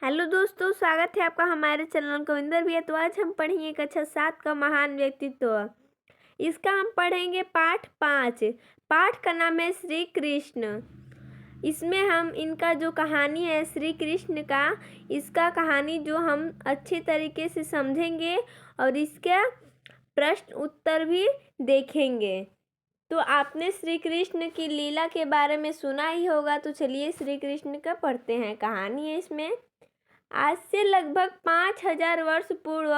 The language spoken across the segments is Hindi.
हेलो दोस्तों, स्वागत है आपका हमारे चैनल कविंदर भैया। तो आज हम पढ़ेंगे कक्षा 7 का महान व्यक्तित्व। इसका हम पढ़ेंगे पाठ 5। पाठ का नाम है श्री कृष्ण। इसमें हम इनका जो कहानी है श्री कृष्ण का, इसका कहानी जो हम अच्छे तरीके से समझेंगे और इसका प्रश्न उत्तर भी देखेंगे। तो आपने श्री कृष्ण की लीला के बारे में सुना ही होगा। तो चलिए श्री कृष्ण का पढ़ते हैं। कहानी है इसमें। आज से लगभग 5000 वर्ष पूर्व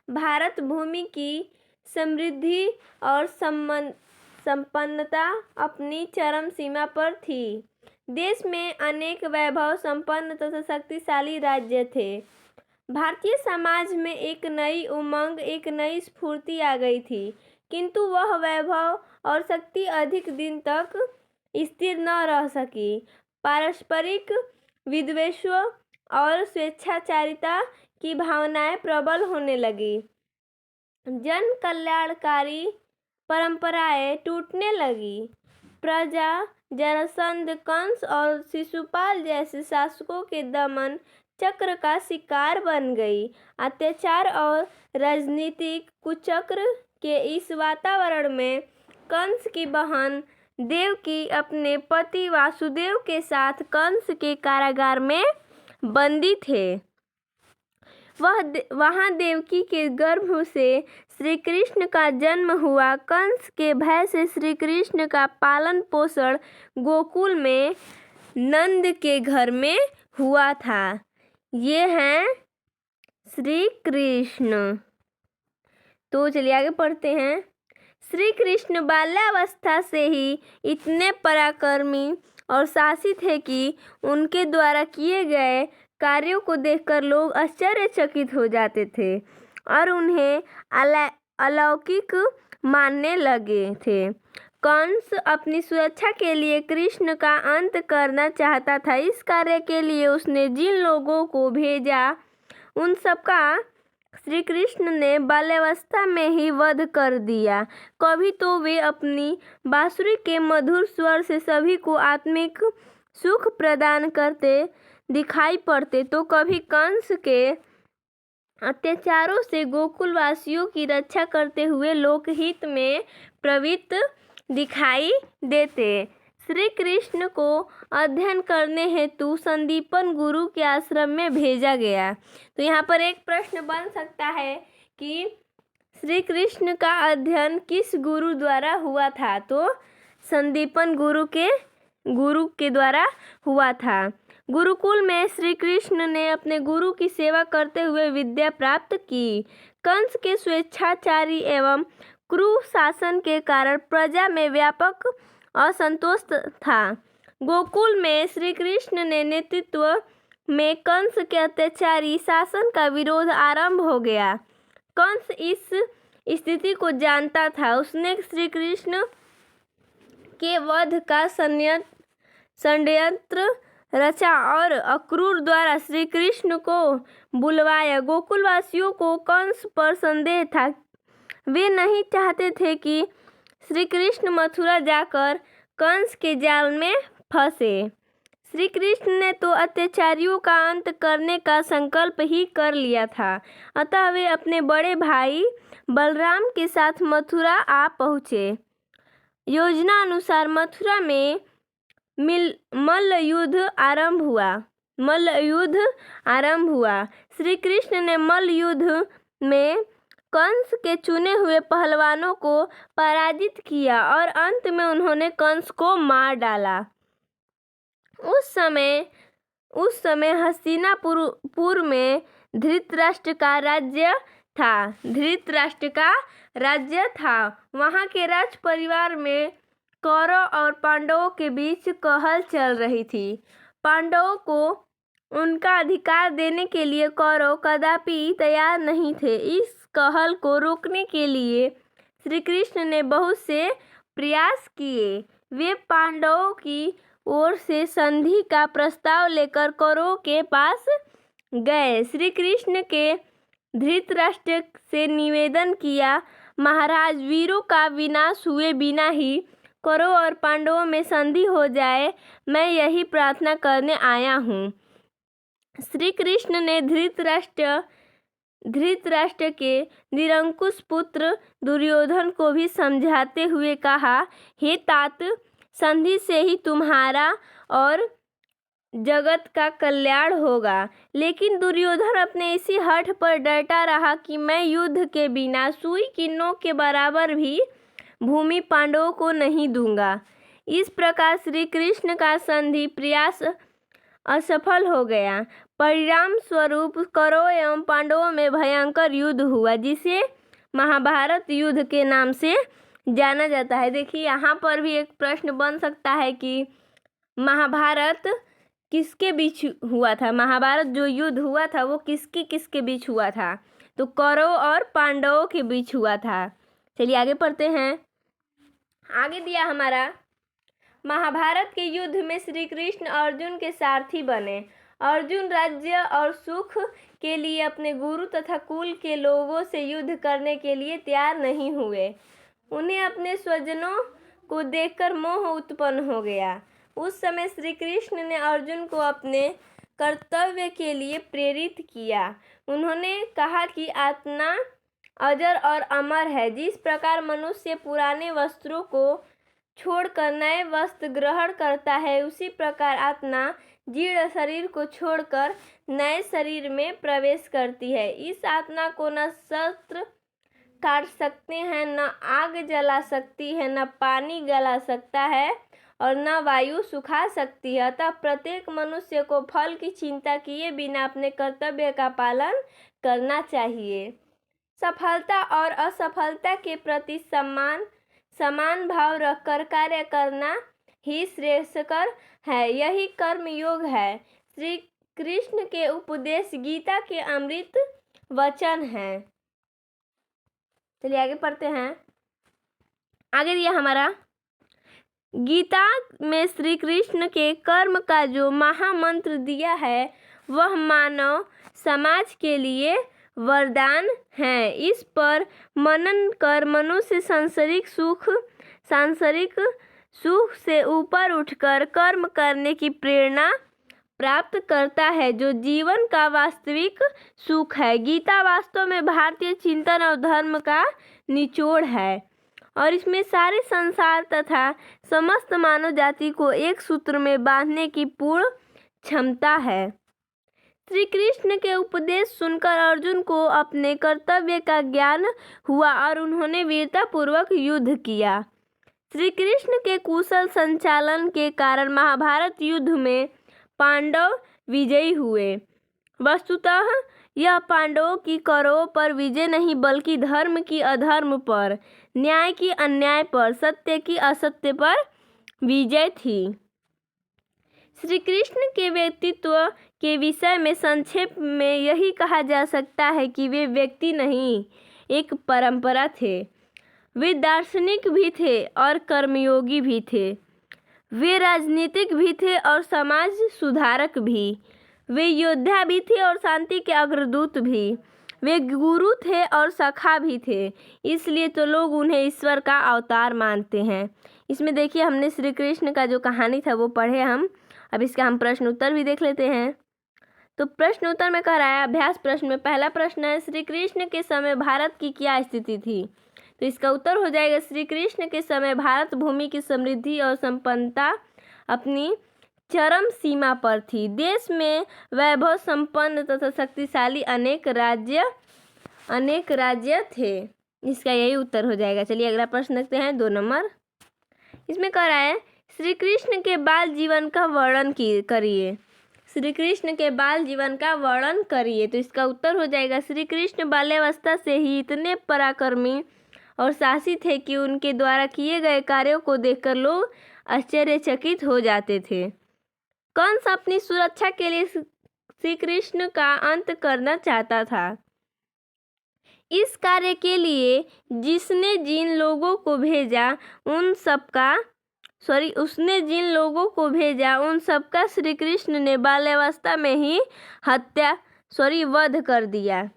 भारत भूमि की समृद्धि और संपन्नता अपनी चरम सीमा पर थी। देश में अनेक वैभव संपन्न तथा शक्तिशाली राज्य थे। भारतीय समाज में एक नई उमंग, एक नई स्फूर्ति आ गई थी, किंतु वह वैभव और शक्ति अधिक दिन तक स्थिर न रह सकी। पारस्परिक विद्वेष और स्वेच्छाचारिता की भावनाएं प्रबल होने लगी। जन कल्याणकारी परंपराएं टूटने लगी। प्रजा जरासंध, कंस और शिशुपाल जैसे शासकों के दमन चक्र का शिकार बन गई। अत्याचार और राजनीतिक कुचक्र के इस वातावरण में कंस की बहन देवकी अपने पति वासुदेव के साथ कंस के कारागार में बंदी थे। वहां देवकी के गर्भ से श्री कृष्ण का जन्म हुआ। कंस के भय से श्री कृष्ण का पालन पोषण गोकुल में नंद के घर में हुआ था। ये हैं श्री कृष्ण। तो चलिए आगे पढ़ते हैं। श्री कृष्ण बाल्यावस्था से ही इतने पराक्रमी और साहसी थे कि उनके द्वारा किए गए कार्यों को देखकर लोग आश्चर्यचकित हो जाते थे और उन्हें अलौकिक मानने लगे थे। कंस अपनी सुरक्षा के लिए कृष्ण का अंत करना चाहता था। इस कार्य के लिए उसने जिन लोगों को भेजा, उन सबका श्री कृष्ण ने बाल्यावस्था में ही वध कर दिया। कभी तो वे अपनी बांसुरी के मधुर स्वर से सभी को आत्मिक सुख प्रदान करते दिखाई पड़ते, तो कभी कंस के अत्याचारों से गोकुलवासियों की रक्षा करते हुए लोकहित में प्रवृत्त दिखाई देते। श्री कृष्ण को अध्ययन करने हेतु संदीपन गुरु के आश्रम में भेजा गया। तो यहाँ पर एक प्रश्न बन सकता है कि श्री कृष्ण का अध्ययन किस गुरु द्वारा हुआ था। तो संदीपन गुरु के द्वारा हुआ था। गुरुकुल में श्री कृष्ण ने अपने गुरु की सेवा करते हुए विद्या प्राप्त की। कंस के स्वेच्छाचारी एवं क्रूर शासन के कारण प्रजा में व्यापक असंतोष था। गोकुल में श्री कृष्ण ने नेतृत्व में कंस के अत्याचारी शासन का विरोध आरंभ हो गया। कंस इस स्थिति को जानता था। उसने श्री कृष्ण के वध का षड्यंत्र रचा और अक्रूर द्वारा श्री कृष्ण को बुलवाया। गोकुलवासियों को कंस पर संदेह था। वे नहीं चाहते थे कि श्री कृष्ण मथुरा जाकर कंस के जाल में फंसे। श्री कृष्ण ने तो अत्याचारियों का अंत करने का संकल्प ही कर लिया था। अतः वे अपने बड़े भाई बलराम के साथ मथुरा आ पहुँचे। योजना अनुसार मथुरा में मल्ल युद्ध आरंभ हुआ। श्री कृष्ण ने मल्ल युद्ध में कंस के चुने हुए पहलवानों को पराजित किया और अंत में उन्होंने कंस को मार डाला। उस समय हस्तिनापुर में धृतराष्ट्र का राज्य था। वहां के राज परिवार में कौरव और पांडवों के बीच कहल चल रही थी। पांडवों को उनका अधिकार देने के लिए कौरव कदापि तैयार नहीं थे। इस कहल को रोकने के लिए श्री कृष्ण ने बहुत से प्रयास किए। वे पांडवों की ओर से संधि का प्रस्ताव लेकर कौरवों के पास गए। श्री कृष्ण के धृतराष्ट्र से निवेदन किया, महाराज, वीरों का विनाश हुए बिना ही कौरव और पांडवों में संधि हो जाए, मैं यही प्रार्थना करने आया हूँ। श्री कृष्ण ने धृतराष्ट्र के निरंकुश पुत्र दुर्योधन को भी समझाते हुए कहा, हे तात, संधि से ही तुम्हारा और जगत का कल्याण होगा। लेकिन दुर्योधन अपने इसी हठ पर डटा रहा कि मैं युद्ध के बिना सुई की नोक के बराबर भी भूमि पांडवों को नहीं दूंगा। इस प्रकार श्री कृष्ण का संधि प्रयास असफल हो गया। परिणाम स्वरूप कौरवों एवं पांडवों में भयंकर युद्ध हुआ, जिसे महाभारत युद्ध के नाम से जाना जाता है। देखिए, यहाँ पर भी एक प्रश्न बन सकता है कि महाभारत किसके बीच हुआ था। महाभारत जो युद्ध हुआ था वो किसके बीच हुआ था, तो कौरव और पांडवों के बीच हुआ था। चलिए आगे पढ़ते हैं। आगे दिया हमारा, महाभारत के युद्ध में श्री कृष्ण अर्जुन के सारथी बने। अर्जुन राज्य और सुख के लिए अपने गुरु तथा कुल के लोगों से युद्ध करने के लिए तैयार नहीं हुए। उन्हें अपने स्वजनों को देखकर मोह उत्पन्न हो गया। उस समय श्री कृष्ण ने अर्जुन को अपने कर्तव्य के लिए प्रेरित किया। उन्होंने कहा कि आत्मा अजर और अमर है। जिस प्रकार मनुष्य पुराने वस्त्रों को छोड़कर नए वस्त्र ग्रहण करता है, उसी प्रकार आत्मा जीर्ण शरीर को छोड़कर नए शरीर में प्रवेश करती है। इस आत्मा को न शस्त्र काट सकते हैं, न आग जला सकती है, न पानी गला सकता है और न वायु सुखा सकती है। अतः प्रत्येक मनुष्य को फल की चिंता किए बिना अपने कर्तव्य का पालन करना चाहिए। सफलता और असफलता के प्रति समान भाव रखकर कार्य करना ही श्रेयस्कर है। यही कर्म योग है। श्री कृष्ण के उपदेश गीता के अमृत वचन हैं। चलिए आगे पढ़ते हैं। आगे दिया हमारा, गीता में श्री कृष्ण के कर्म का जो महामंत्र दिया है वह मानव समाज के लिए वरदान है। इस पर मनन कर मनुष्य सांसारिक सुख से ऊपर उठकर कर्म करने की प्रेरणा प्राप्त करता है, जो जीवन का वास्तविक सुख है। गीता वास्तव में भारतीय चिंतन और धर्म का निचोड़ है और इसमें सारे संसार तथा समस्त मानव जाति को एक सूत्र में बांधने की पूर्ण क्षमता है। श्री कृष्ण के उपदेश सुनकर अर्जुन को अपने कर्तव्य का ज्ञान हुआ और उन्होंने वीरतापूर्वक युद्ध किया। श्री कृष्ण के कुशल संचालन के कारण महाभारत युद्ध में पांडव विजयी हुए। वस्तुतः यह पांडवों की कौरवों पर विजय नहीं, बल्कि धर्म की अधर्म पर, न्याय की अन्याय पर, सत्य की असत्य पर विजय थी। श्री कृष्ण के व्यक्तित्व के विषय में संक्षेप में यही कहा जा सकता है कि वे व्यक्ति नहीं, एक परंपरा थे। वे दार्शनिक भी थे और कर्मयोगी भी थे। वे राजनीतिक भी थे और समाज सुधारक भी। वे योद्धा भी थे और शांति के अग्रदूत भी। वे गुरु थे और सखा भी थे। इसलिए तो लोग उन्हें ईश्वर का अवतार मानते हैं। इसमें देखिए, हमने श्री कृष्ण का जो कहानी था वो पढ़े हम। अब इसका हम प्रश्न उत्तर भी देख लेते हैं। तो प्रश्न उत्तर में कह रहा है, अभ्यास प्रश्न में पहला प्रश्न है, श्री कृष्ण के समय भारत की क्या स्थिति थी। तो इसका उत्तर हो जाएगा, श्री कृष्ण के समय भारत भूमि की समृद्धि और संपन्नता अपनी चरम सीमा पर थी। देश में वैभव संपन्न तथा शक्तिशाली अनेक राज्य थे। इसका यही उत्तर हो जाएगा। चलिए अगला प्रश्न देखते हैं, 2 नंबर। इसमें कह रहा है, श्री कृष्ण के बाल जीवन का वर्णन करिए। श्री कृष्ण के बाल जीवन का वर्णन करिए। तो इसका उत्तर हो जाएगा, श्री कृष्ण बाल्यावस्था से ही इतने पराक्रमी और साहसी थे कि उनके द्वारा किए गए कार्यों को देखकर लोग आश्चर्यचकित हो जाते थे। कंस अपनी सुरक्षा के लिए श्री कृष्ण का अंत करना चाहता था। इस कार्य के लिए उसने जिन लोगों को भेजा उन सबका श्री कृष्ण ने बाल्यावस्था में ही वध कर दिया।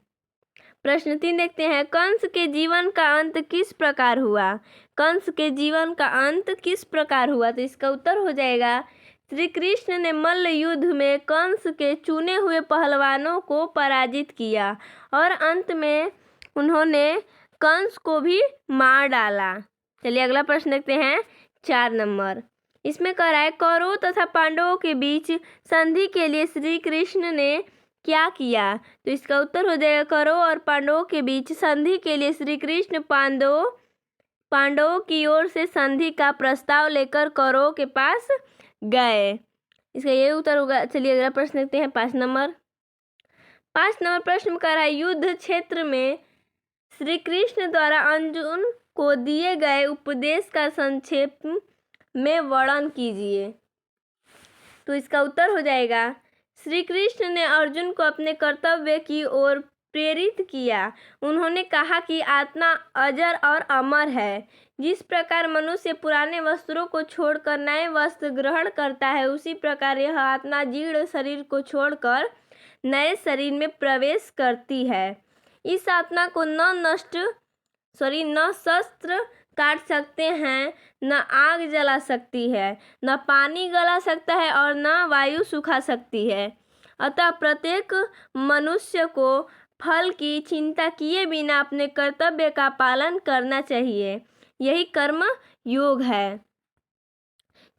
प्रश्न 3 देखते हैं, कंस के जीवन का अंत किस प्रकार हुआ। कंस के जीवन का अंत किस प्रकार हुआ। तो इसका उत्तर हो जाएगा, श्री कृष्ण ने मल्ल युद्ध में कंस के चुने हुए पहलवानों को पराजित किया और अंत में उन्होंने कंस को भी मार डाला। चलिए अगला प्रश्न देखते हैं 4 नंबर। इसमें कह रहा है कौरवों तथा पांडवों के बीच संधि के लिए श्री कृष्ण ने क्या किया। तो इसका उत्तर हो जाएगा कौरवों और पांडवों के बीच संधि के लिए श्री कृष्ण पांडवों की ओर से संधि का प्रस्ताव लेकर कौरवों के पास गए। इसका यही उत्तर होगा। चलिए अगला प्रश्न देखते हैं 5 नंबर। 5 नंबर प्रश्न में कह रहा है युद्ध क्षेत्र में श्री कृष्ण द्वारा अर्जुन को दिए गए उपदेश का संक्षेप में वर्णन कीजिए। तो इसका उत्तर हो जाएगा श्री कृष्ण ने अर्जुन को अपने कर्तव्य की ओर प्रेरित किया। उन्होंने कहा कि आत्मा अजर और अमर है। जिस प्रकार मनुष्य पुराने वस्त्रों को छोड़कर नए वस्त्र ग्रहण करता है, उसी प्रकार यह आत्मा जीर्ण शरीर को छोड़कर नए शरीर में प्रवेश करती है। इस आत्मा को न शस्त्र काट सकते हैं, न आग जला सकती है, न पानी गला सकता है और न वायु सुखा सकती है। अतः प्रत्येक मनुष्य को फल की चिंता किए बिना अपने कर्तव्य का पालन करना चाहिए। यही कर्म योग है।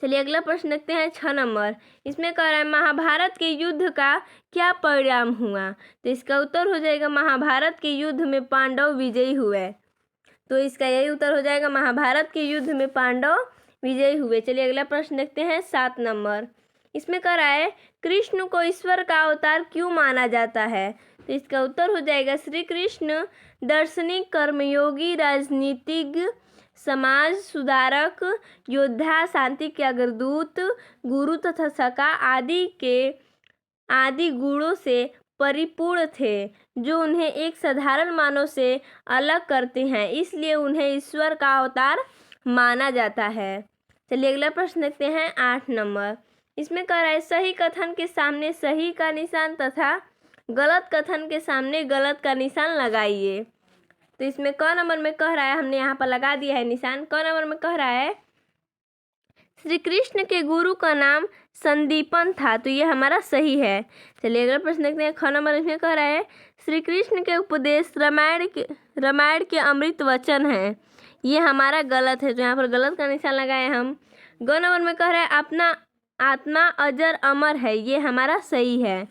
चलिए अगला प्रश्न देखते हैं 6 नंबर। इसमें कह रहा है महाभारत के युद्ध का क्या परिणाम हुआ। तो इसका उत्तर हो जाएगा महाभारत के युद्ध में पांडव विजयी हुए। तो इसका यही उत्तर हो जाएगा महाभारत के युद्ध में पांडव विजयी हुए। चलिए अगला प्रश्न देखते हैं 7 नंबर। इसमें कह रहा है कृष्ण को ईश्वर का अवतार क्यों माना जाता है। तो इसका उत्तर हो जाएगा श्री कृष्ण दार्शनिक, कर्मयोगी, राजनीतिज्ञ, समाज सुधारक, योद्धा, शांति के अग्रदूत, गुरु तथा सखा आदि गुणों से परिपूर्ण थे, जो उन्हें एक साधारण मानव से अलग करते हैं। इसलिए उन्हें ईश्वर का अवतार माना जाता है। चलिए अगला प्रश्न देखते हैं 8 नंबर। इसमें कह रहा है सही कथन के सामने सही का निशान तथा गलत कथन के सामने गलत का निशान लगाइए। तो इसमें क नंबर में कह रहा है, हमने यहाँ पर लगा दिया है निशान। क नंबर में कह रहा है श्री कृष्ण के गुरु का नाम संदीपन था। तो ये हमारा सही है। चलिए अगला प्रश्न देखते हैं 6 नंबर। इसमें कह रहा है श्री कृष्ण के उपदेश रामायण के अमृत वचन हैं। ये हमारा गलत है। तो यहाँ पर गलत का निशान लगाए हम। ग नंबर में कह रहा है अपना आत्मा अजर अमर है। ये हमारा सही है।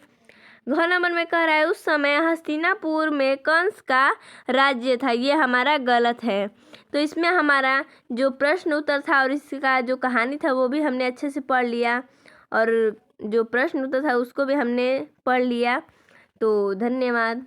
घ नंबर में कह रहा है उस समय हस्तिनापुर में कंस का राज्य था। ये हमारा गलत है। तो इसमें हमारा जो प्रश्न उत्तर था और इसका जो कहानी था वो भी हमने अच्छे से पढ़ लिया और जो प्रश्न उत्तर था उसको भी हमने पढ़ लिया। तो धन्यवाद।